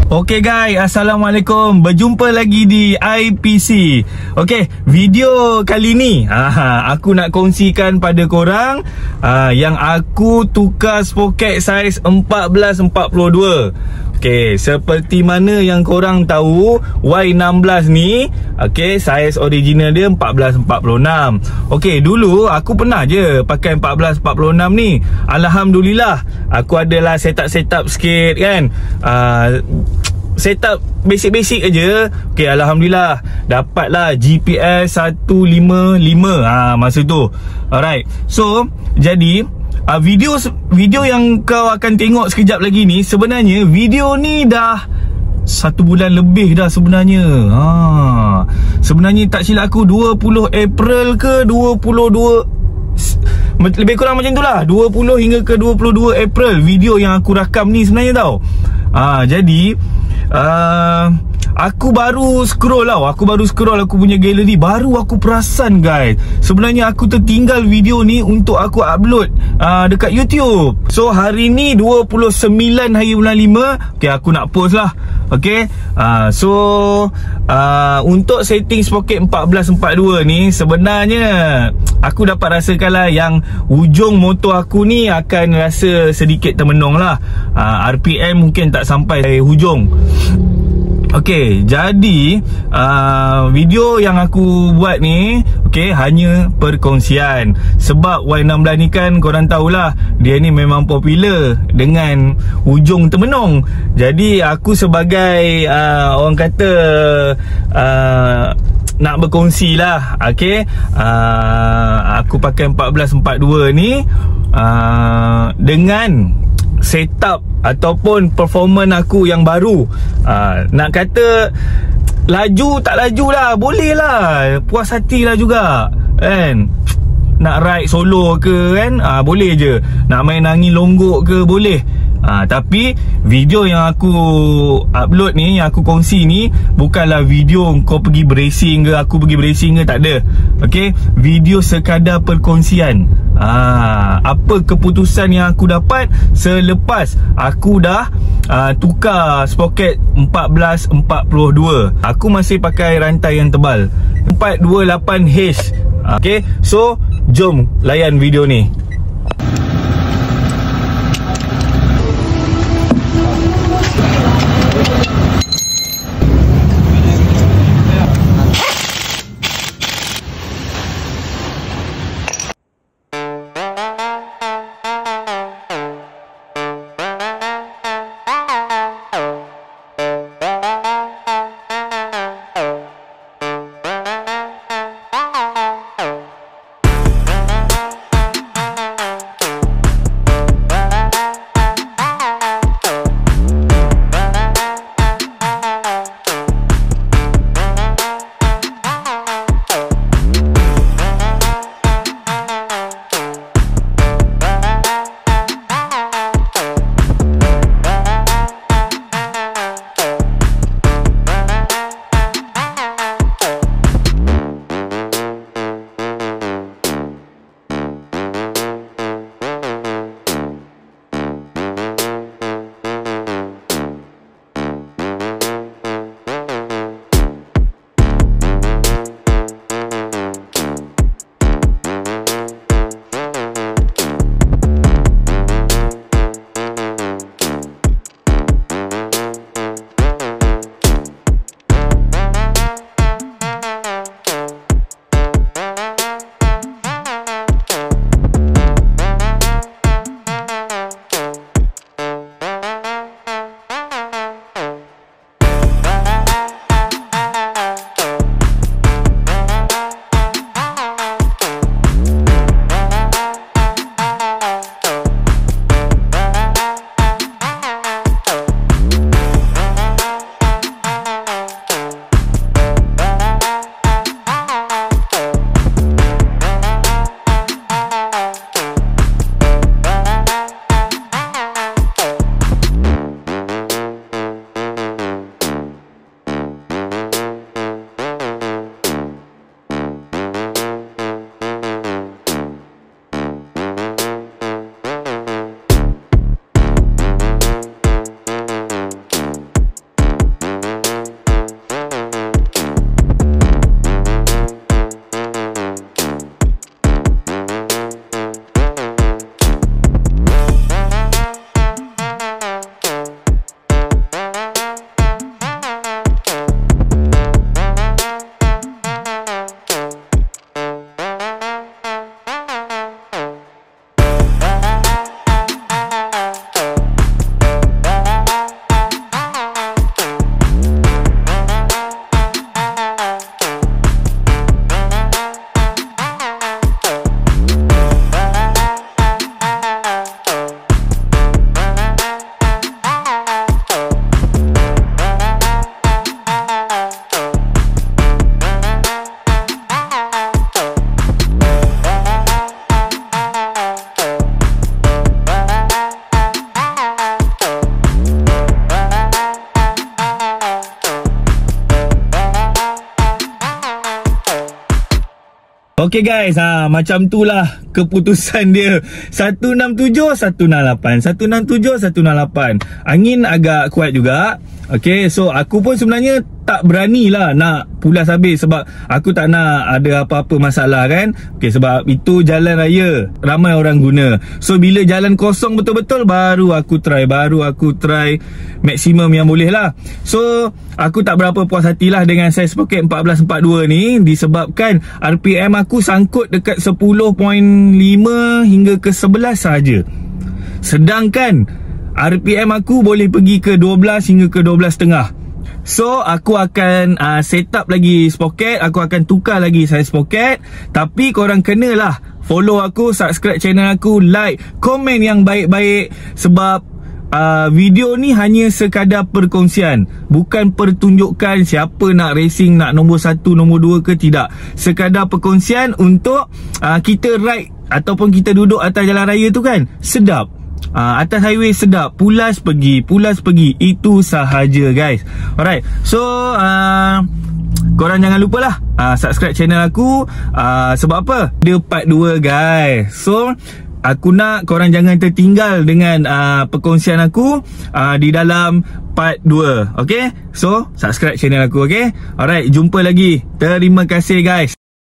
Okey guys, Assalamualaikum. Berjumpa lagi di IPC. Okey, video kali ni aku nak kongsikan pada korang yang aku tukar sprocket saiz 1442. Okey, seperti mana yang korang tahu, Y16 ni okey, saiz original dia 1446. Okey, dulu aku pernah je pakai 1446 ni. Alhamdulillah, aku adalah setup sikit kan. Setup basic aja. Okey, alhamdulillah dapatlah GPS 155 masa tu. Alright. So, jadi video yang kau akan tengok sekejap lagi ni, sebenarnya video ni dah 1 bulan lebih dah sebenarnya. Sebenarnya tak silap aku 20 April ke 22, lebih kurang macam tu lah, 20 hingga ke 22 April video yang aku rakam ni sebenarnya tau. Jadi aku baru scroll aku punya gallery, baru aku perasan guys, sebenarnya aku tertinggal video ni untuk aku upload dekat YouTube. So hari ni 29 hari bulan 5, okay, aku nak post lah. Okay, untuk setting sprocket 1442 ni, sebenarnya aku dapat rasakan lah yang ujung motor aku ni akan rasa sedikit termenung lah. RPM mungkin tak sampai hujung. Okey, jadi video yang aku buat ni hanya perkongsian. Sebab Y16 ni kan korang tahulah, dia ni memang popular dengan ujung termenung. Jadi aku sebagai orang kata nak berkongsi lah. Okey, aku pakai 1442 ni dengan setup ataupun performance aku yang baru. Nak kata laju tak laju lah, boleh lah, puas hati lah juga kan. Nak ride solo ke kan, boleh je. Nak main angin longgok ke boleh. Tapi video yang aku upload ni, yang aku kongsi ni, bukanlah video kau pergi racing ke, aku pergi racing ke, tak ada. Okay, video sekadar perkongsian. Apa keputusan yang aku dapat selepas aku dah tukar sprocket 1442. Aku masih pakai rantai yang tebal 428H. Okay, so jom layan video ni. Okay guys, macam tu lah keputusan dia. 167, 168, 167, 168. Angin agak kuat juga. Okay, so aku pun sebenarnya tak berani lah nak pulas habis sebab aku tak nak ada apa-apa masalah kan. Okay, sebab itu jalan raya, ramai orang guna. So bila jalan kosong betul-betul, baru aku try maksimum yang boleh lah. So aku tak berapa puas hati lah dengan saiz poket 1442 ni, disebabkan RPM aku sangkut dekat 10.5 hingga ke 11 saja. Sedangkan RPM aku boleh pergi ke 12 hingga ke 12.5. So aku akan set up lagi spoket, aku akan tukar lagi saiz spoket. Tapi korang kenalah follow aku, subscribe channel aku, like, komen yang baik-baik. Sebab video ni hanya sekadar perkongsian, bukan pertunjukan siapa nak racing, nak nombor 1, nombor 2 ke tidak. Sekadar perkongsian untuk kita ride ataupun kita duduk atas jalan raya tu kan, sedap. Atas highway sedap, pulas pergi, itu sahaja guys. Alright, so korang jangan lupa lah subscribe channel aku. Sebab apa? Dia part 2 guys. So aku nak korang jangan tertinggal dengan perkongsian aku di dalam part 2. Okay, so subscribe channel aku. Okay, alright, jumpa lagi. Terima kasih guys.